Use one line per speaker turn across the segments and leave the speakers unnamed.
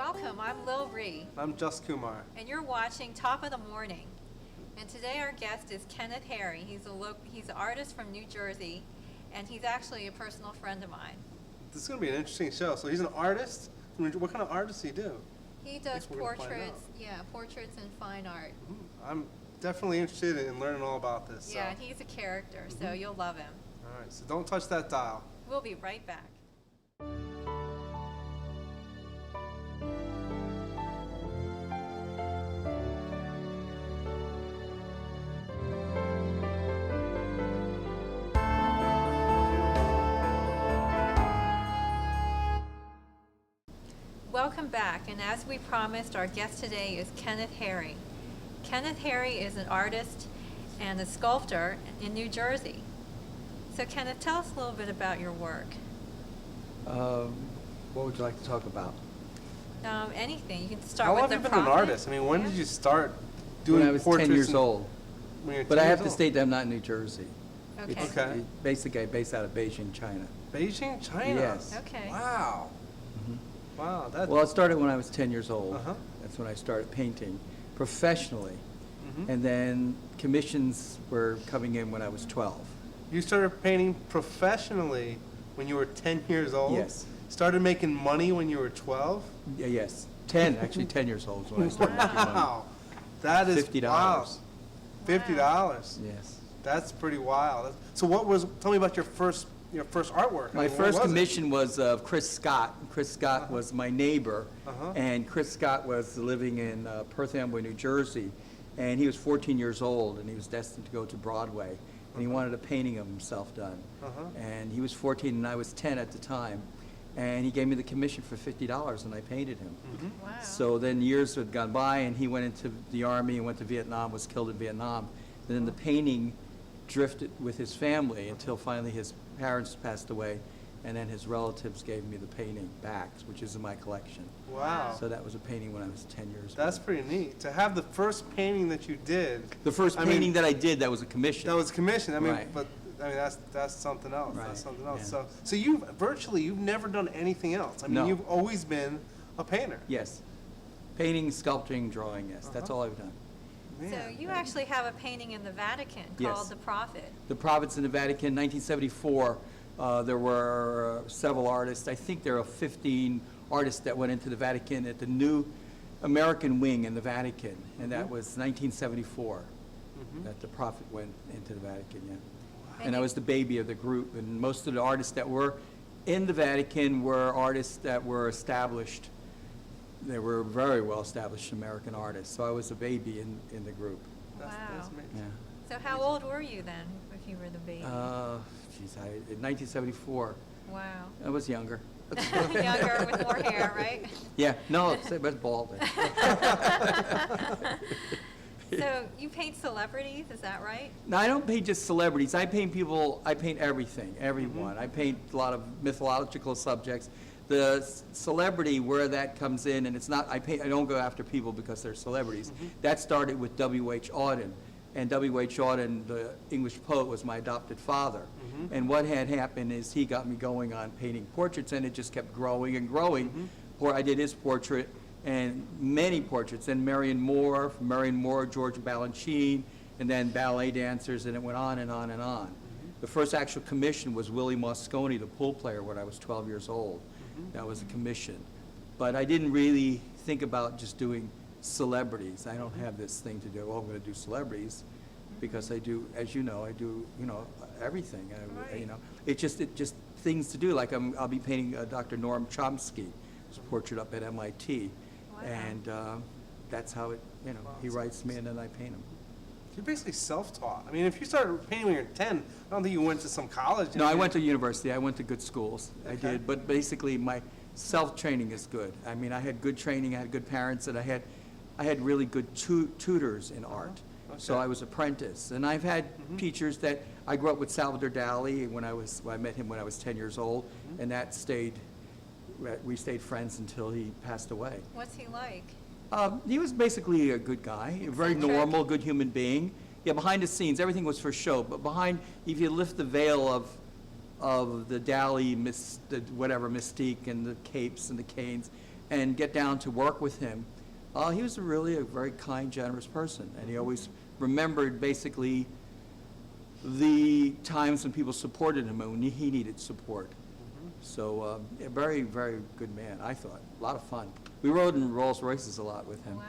Welcome, I'm Lil Ree.
I'm Just Kumar.
And you're watching Top of the Morning. And today our guest is Kenneth Harry. He's an artist from New Jersey, and he's actually a personal friend of mine.
This is going to be an interesting show. So he's an artist. What kind of art does he do?
He does portraits, portraits and fine art.
I'm definitely interested in learning all about this.
Yeah, and he's a character, so you'll love him.
All right, so don't touch that dial.
We'll be right back. Welcome back, and as we promised, our guest today is Kenneth Harry. Kenneth Harry is an artist and a sculptor in New Jersey. So Kenneth, tell us a little bit about your work.
What would you like to talk about?
Anything. You can start
How
with
long
the
have you been an artist? I mean, when did you start doing
When I was
portraits?
10 years old.
When you were
But
10
I have
years
to
old?
state that I'm not in New Jersey.
Okay.
Okay.
Basically, based out of Beijing, China.
Beijing, China?
Yes.
Okay.
Wow. Wow, that's...
Well, it started when I was 10 years old.
Uh-huh.
That's when I started painting professionally.
Mhm.
And then commissions were coming in when I was 12.
You started painting professionally when you were 10 years old?
Yes.
Started making money when you were 12?
Yeah, yes. 10, actually 10 years old is when I started making money.
Wow. That is
$50.
Wow. $50.
Yes.
That's pretty wild. So tell me about your first artwork.
My
I mean, what
first
was it?
commission was of Chris Scott. Chris Scott was my neighbor,
Uh-huh.
and Chris Scott was living in Perth Amboy, New Jersey, and he was 14 years old, and he was destined to go to Broadway, and he wanted a painting of himself done.
Uh-huh.
And he was 14, and I was 10 at the time, and he gave me the commission for $50, and I painted him.
Wow.
So then years had gone by, and he went into the Army and went to Vietnam, was killed in Vietnam. And then the painting drifted with his family until finally his parents passed away, and then his relatives gave me the painting back, which is in my collection.
Wow.
So that was a painting when I was 10 years
That's
old.
pretty neat. To have the first painting that you did.
The first
I mean,
painting that I did, that was a commission.
That was commissioned. I mean,
Right.
but I mean that's something else.
Right,
That's something else.
yeah.
So you've never done anything else. I mean,
No.
you've always been a painter.
Yes. Painting, sculpting, drawing, yes. That's all I've done.
So
Man.
you actually have a painting in the Vatican
Yes.
called The Prophet.
The Prophets in the Vatican, 1974, there were several artists. I think there are 15 artists that went into the Vatican at the new American wing in the Vatican, and that was 1974 that the Prophet went into the Vatican, yeah. And I was the baby of the group, and most of the artists that were in the Vatican were artists that were established. They were very well-established American artists, so I was a baby in the group.
That's
Wow.
amazing.
Yeah.
So how old were you then, if you were the baby?
In 1974,
Wow.
I was younger.
Younger with more hair, right?
Yeah, no, it was bald.
So you paint celebrities, is that right?
No, I don't paint just celebrities. I paint people, I paint everything, everyone. I paint a lot of mythological subjects. The celebrity, where that comes in, and it's not, I don't go after people because they're celebrities. That started with W.H. Auden. And W.H. Auden, the English poet, was my adopted father. And what had happened is he got me going on painting portraits, and it just kept growing and growing. Or I did his portrait, and many portraits, and Marion Moore, George Balanchine, and then ballet dancers, and it went on and on and on. The first actual commission was Willie Moscone, the pool player, when I was 12 years old. That was a commission. But I didn't really think about just doing celebrities. I don't have this thing to do, oh, I'm going to do celebrities, because I do, as you know, I do, everything. It's just things to do. Like I'll be painting Dr. Noam Chomsky, his portrait up at MIT.
Wow.
And that's how it, he writes me and then I paint him.
You're basically self-taught. I mean, if you started painting when you're 10, I don't think you went to some college.
No, I went to university. I went to good schools. I
Okay.
did. But basically, my self-training is good. I mean, I had good training. I had good parents, and I had really good tutors in art. So
Okay.
I was apprentice. And I've had teachers that, I grew up with Salvador Dali I met him when I was 10 years old, and we stayed friends until he passed away.
What's he like?
He was basically a good guy, a very
Eccentric.
normal, good human being. Yeah, behind the scenes, everything was for show. But behind, if you lift the veil of the Dali, whatever, mystique and the capes and the canes, and get down to work with him, he was really a very kind, generous person, and he always remembered basically the times when people supported him and when he needed support. So a very, very good man, I thought. A lot of fun. We rode in Rolls Royces a lot with him.
Wow.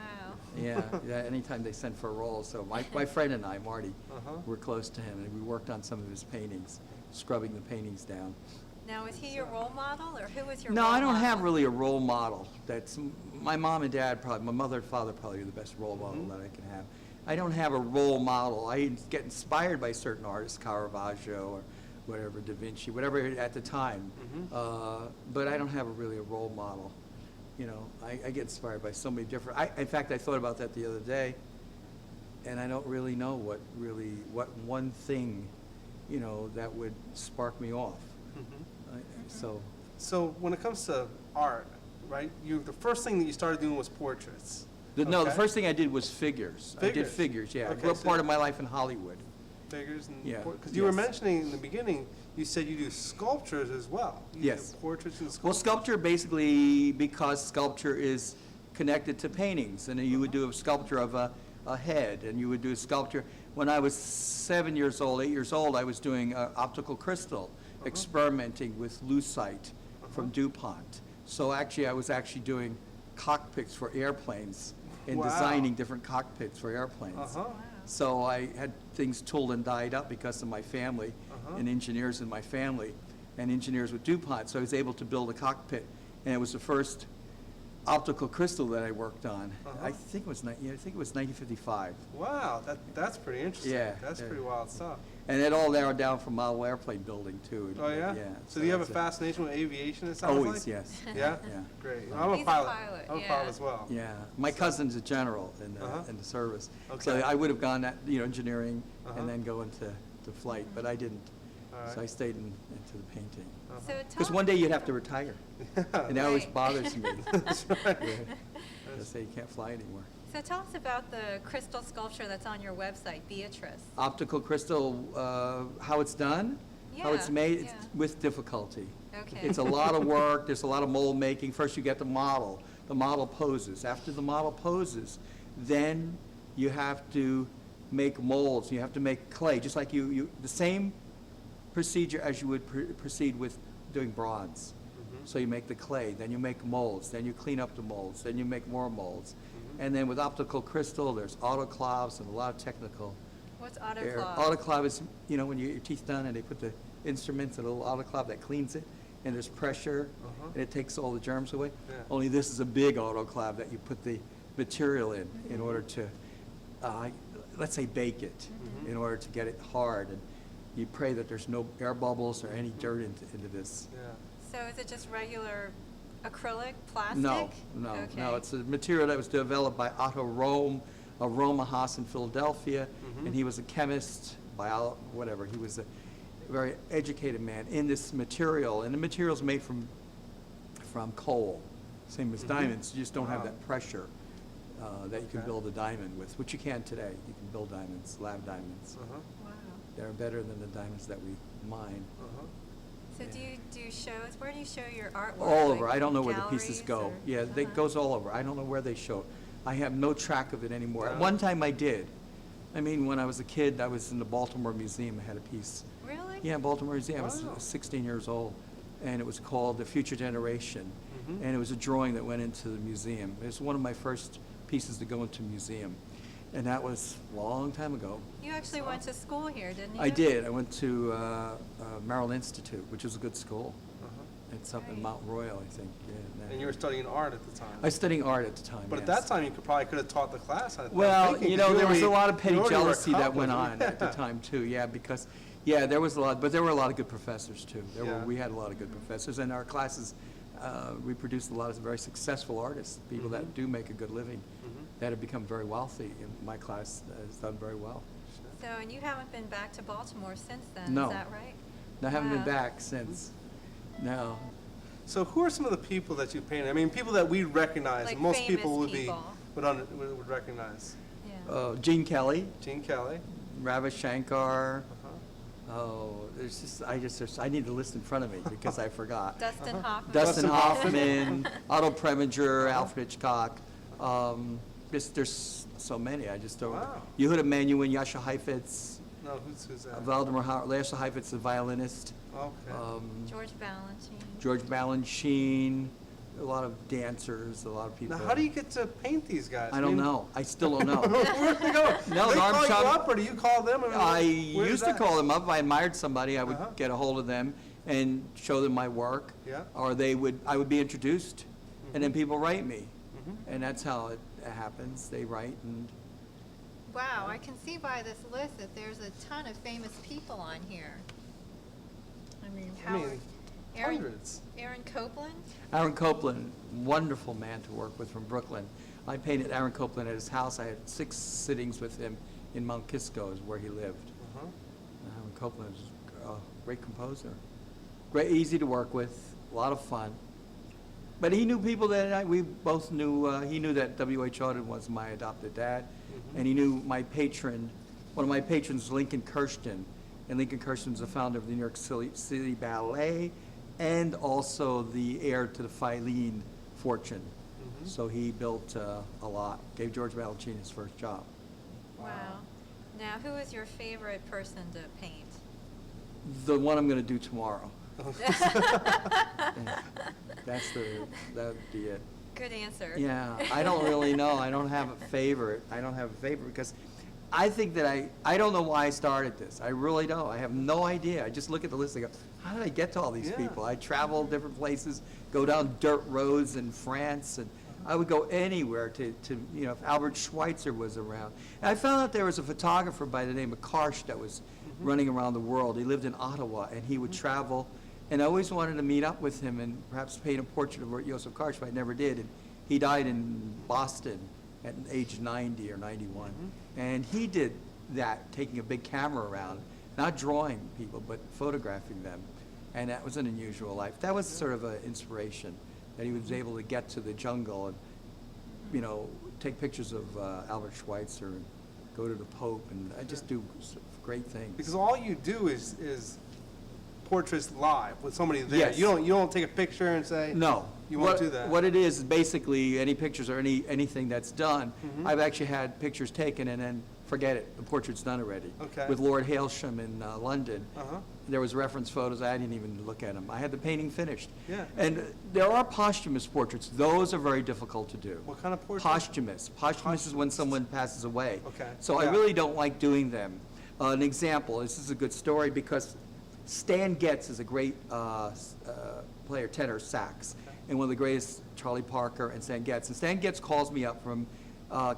Yeah, anytime they sent for a roll. So my friend and I, Marty,
Uh-huh.
were close to him, and we worked on some of his paintings, scrubbing the paintings down.
Now, is he your role model, or who was your
No,
role
I don't
model?
have really a role model. That's my mom and dad probably, my mother and father probably are the best role model that I can have. I don't have a role model. I get inspired by certain artists, Caravaggio or whatever, Da Vinci, whatever at the time. But I don't have really a role model. You know, I get inspired by so many different. In fact, I thought about that the other day, and I don't really know what one thing, you know, that would spark me off. So.
So when it comes to art, right? The first thing that you started doing was portraits.
No, the
Okay?
first thing I did was figures. I did
Figures?
figures, yeah. I
Okay,
grew up
so-
part of my life in Hollywood.
Figures and
Yeah,
because you were
yes.
mentioning in the beginning, you said you do sculptures as well. You
Yes.
do portraits and sculptures.
Well, sculpture basically, because sculpture is connected to paintings, and you would do a sculpture of a head, and you would do a sculpture. When I was 8 years old, I was doing optical crystal, experimenting with lucite from DuPont. So actually, I was actually doing cockpits for airplanes and
Wow.
designing different cockpits for airplanes.
Uh-huh.
So I had things tooled and dyed up because of my family and engineers in my family and engineers with DuPont. So I was able to build a cockpit, and it was the first optical crystal that I worked on. I think it was 1955.
Wow, that's pretty interesting.
Yeah,
That's
yeah.
pretty wild stuff.
And it all narrowed down from model airplane building too.
Oh yeah.
Yeah.
So do you have a
that's
fascination with aviation? It sounds
Always,
like?
yes.
Yeah.
Yeah.
Great. I'm a
He's a
pilot.
pilot,
I'm a
yeah.
pilot as well.
Yeah, my cousin's a general in
Uh-huh.
the service. So
Okay.
I would have gone at, engineering
Uh-huh.
and then go into flight, but I didn't.
All
So I
right.
stayed into the painting.
So
Because
tell
one day you'd have to retire, and that always
Right.
bothers me.
That's right.
They say you can't fly anymore.
So tell us about the crystal sculpture that's on your website, Beatrice.
Optical crystal, how it's done, how it's
Yeah,
made, it's
yeah.
with difficulty.
Okay.
It's a lot of work, there's a lot of mold making. First you get the model poses. After the model poses, then you have to make molds, you have to make clay, just like the same procedure as you would proceed with doing bronze. So you make the clay, then you make molds, then you clean up the molds, then you make more molds. And then with optical crystal, there's autoclaves and a lot of technical
What's
air.
autoclave?
Autoclave is, when you get your teeth done and they put the instruments in a little autoclave that cleans it, and there's pressure, and it takes all the germs away.
Yeah.
Only this is a big autoclave that you put the material in order to, let's say, bake it, in order to get it hard. And you pray that there's no air bubbles or any dirt into this.
Yeah.
So is it just regular acrylic, plastic?
No,
Okay.
it's a material that was developed by Otto Rome of Romahaus in Philadelphia, and he was a chemist, whatever. He was a very educated man in this material, and the material's made from coal, same as diamonds. You just don't have
Wow.
that pressure that you can
Okay.
build a diamond with, which you can today. You can build diamonds, lab diamonds.
Wow.
They're better than the diamonds that we mine.
So do you do shows? Where do you show your artwork?
All
Like
over. I don't know where the pieces
galleries
go.
or-
Yeah, it goes all over. I don't know where they show it. I have no track of it anymore. At
Yeah.
one time I did. I mean, when I was a kid, I was in the Baltimore Museum. I had a piece.
Really?
Yeah, Baltimore Museum. I
Wow.
was 16 years old, and it was called The Future Generation. And it was a drawing that went into the museum. It was one of my first pieces to go into a museum. And that was a long time ago.
You actually went to school here, didn't you?
I did. I went to Merrill Institute, which is a good school. It's up in
Right.
Mount Royal, I think. Yeah,
And you were studying art at the time.
I was studying art at the time.
But at
yes.
that time, you probably could have taught the class. I'm
Well,
thinking,
you
'cause
know, there was a
already-
lot of petty
you already were
jealousy that went on
accomplished.
at the time too. Yeah, because there was a lot, but there were a lot of good professors too.
Yeah.
We had a lot of good professors, and our classes we produced a lot of very successful artists, people that do make a good living, that have become very wealthy. And my class has done very well.
So, and you haven't been back to Baltimore since then,
No.
is that right?
I haven't been
Wow.
back since. No.
So who are some of the people that you painted? I mean, people that we recognize,
Like
most
famous
people would
people.
would recognize.
Yeah.
Gene Kelly,
Gene Kelly.
Ravi Shankar,
Uh-huh.
Oh, I need the list in front of me because I forgot.
Dustin Hoffman.
Dustin
Dustin
Hoffman, Otto Preminger, Alfred Hitchcock. There's so many. I just don't.
Wow.
Yehuda Menuhin, Yasha Heifetz,
No, who's that?
Valdemar Yasha Heifetz, the violinist.
Okay.
George Balanchine.
George Balanchine. A lot of dancers. A lot of people.
Now, how do you get to paint these guys?
I don't know. I still don't know.
Where do they go?
No,
they
Norm
call
Chung-
you up, or do you call them?
I
where's
used to
that?
call them up. If I admired somebody, I would
Uh-huh.
get a hold of them and show them my work.
Yeah.
Or I would be introduced, and then people write me.
Mhm.
And that's how it happens. They write, and
Wow, I can see by this list that there's a ton of famous people on here. I mean, Aaron,
Hundreds.
Aaron Copland?
Aaron Copland, wonderful man to work with from Brooklyn. I painted Aaron Copland at his house. I had 6 sittings with him in Mount Kisco, is where he lived.
Uh-huh.
Aaron Copland is a great composer. Great, easy to work with, a lot of fun. But he knew people that we both knew. He knew that W.H. Auden was my adopted dad, and he knew my patron. One of my patrons was Lincoln Kirsten, and Lincoln Kirsten was the founder of the New York City Ballet, and also the heir to the Filene fortune.
Mhm.
So he built a lot. Gave George Balanchine his first job.
Wow. Now, who is your favorite person to paint?
The one I'm going to do tomorrow. That'd be it.
Good answer.
Yeah, I don't really know. I don't have a favorite. Because I think that I don't know why I started this. I really don't. I have no idea. I just look at the list and go, how did I get to all these
Yeah.
people? I travel different places, go down dirt roads in France, and I would go anywhere to if Albert Schweitzer was around. And I found out there was a photographer by the name of Karsh that was running around the world. He lived in Ottawa, and he would travel. And I always wanted to meet up with him and perhaps paint a portrait of Joseph Karsh, but I never did. And he died in Boston at age 90 or 91. And he did that, taking a big camera around, not drawing people, but photographing them. And that was an unusual life. That was sort of an inspiration, that he was able to get to the jungle and, take pictures of Albert Schweitzer and go to the Pope, and I just do great things.
Because all you do is portraits live with somebody there.
Yes.
You don't take a picture and say
No.
You won't do that.
What it is basically any pictures or anything that's done.
Mhm.
I've actually had pictures taken and then forget it. The portrait's done already.
Okay.
With Lord Hailsham in London.
Uh-huh.
There was reference photos. I didn't even look at them. I had the painting finished.
Yeah.
And there are posthumous portraits. Those are very difficult to do.
What kind of portrait?
Posthumous. Posthumous is when someone passes away.
Okay.
So I
Yeah.
really don't like doing them. An example, this is a good story because Stan Getz is a great player, tenor, sax, and one of the greatest, Charlie Parker and Stan Getz. And Stan Getz calls me up from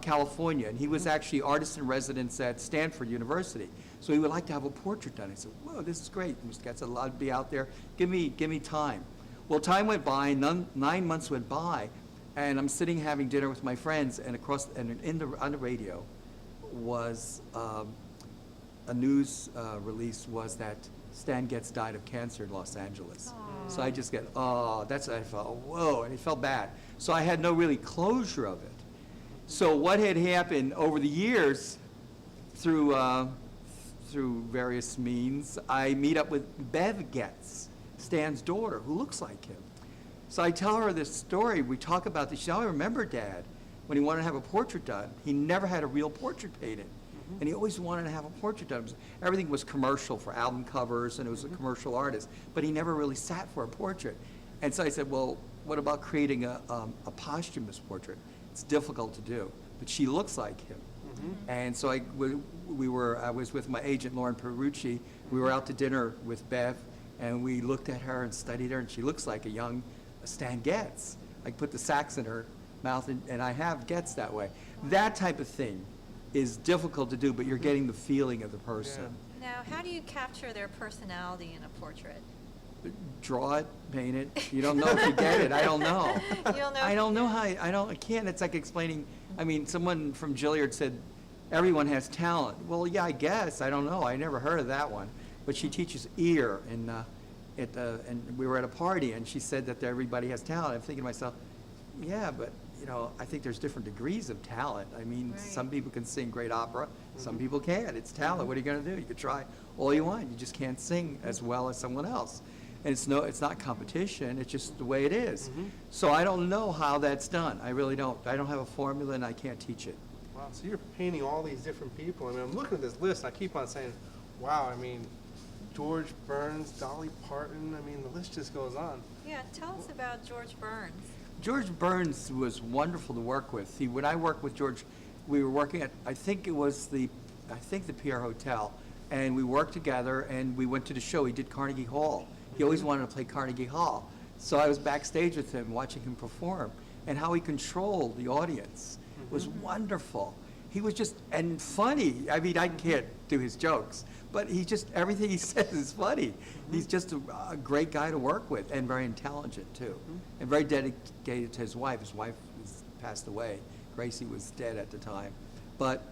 California, and he was actually artist in residence at Stanford University. So he would like to have a portrait done. I said, whoa, this is great. Mr. Getz, I'd be out there. Give me time. Well, time went by, 9 months went by, and I'm sitting having dinner with my friends, and on the radio was a news release was that Stan Getz died of cancer in Los Angeles. So I just get, I felt, whoa, and it felt bad. So I had no really closure of it. So what had happened over the years, through various means, I meet up with Bev Getz, Stan's daughter, who looks like him. So I tell her this story. We talk about this. She said, I remember Dad, when he wanted to have a portrait done, he never had a real portrait painted. And he always wanted to have a portrait done. Everything was commercial for album covers, and it was a commercial artist. But he never really sat for a portrait. And so I said, well, what about creating a posthumous portrait? It's difficult to do, but she looks like him. And so I was with my agent, Lauren Perucci. We were out to dinner with Bev, and we looked at her and studied her, and she looks like a young Stan Getz. I put the sax in her mouth, and I have Getz that way. That type of thing is difficult to do, but you're getting the feeling of the person.
Now, how do you capture their personality in a portrait?
Draw it, paint it. You don't know if you get it. I don't know.
You don't know?
I don't know how. I can't. It's like explaining. I mean, someone from Gilliard said, everyone has talent. Well, yeah, I guess. I don't know. I never heard of that one. But she teaches ear, and we were at a party, and she said that everybody has talent. I'm thinking to myself, yeah, but you know, I think there's different degrees of talent. I mean,
Right.
some people can sing great opera, some people can't. It's talent. What are you going to do? You could try all you want. You just can't sing as well as someone else. And it's not competition. It's just the way it is. So I don't know how that's done. I really don't. I don't have a formula, and I can't teach it.
Wow, so you're painting all these different people. I mean, I'm looking at this list, and I keep on saying, wow, I mean, George Burns, Dolly Parton, I mean, the list just goes on.
Yeah, tell us about George Burns.
George Burns was wonderful to work with. When I worked with George, we were working at, I think the Pierre Hotel, and we worked together, and we went to the show. He did Carnegie Hall. He always wanted to play Carnegie Hall. So I was backstage with him, watching him perform, and how he controlled the audience was wonderful. He was just, and funny. I mean, I can't do his jokes, but everything he says is funny. He's just a great guy to work with, and very intelligent too, and very dedicated to his wife. His wife passed away. Gracie was dead at the time. But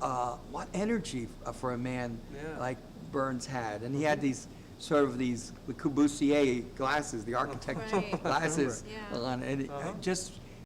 what energy for a man like Burns had. And he had these the Corbusier glasses, the architect
Right.
glasses
Yeah.
on, and just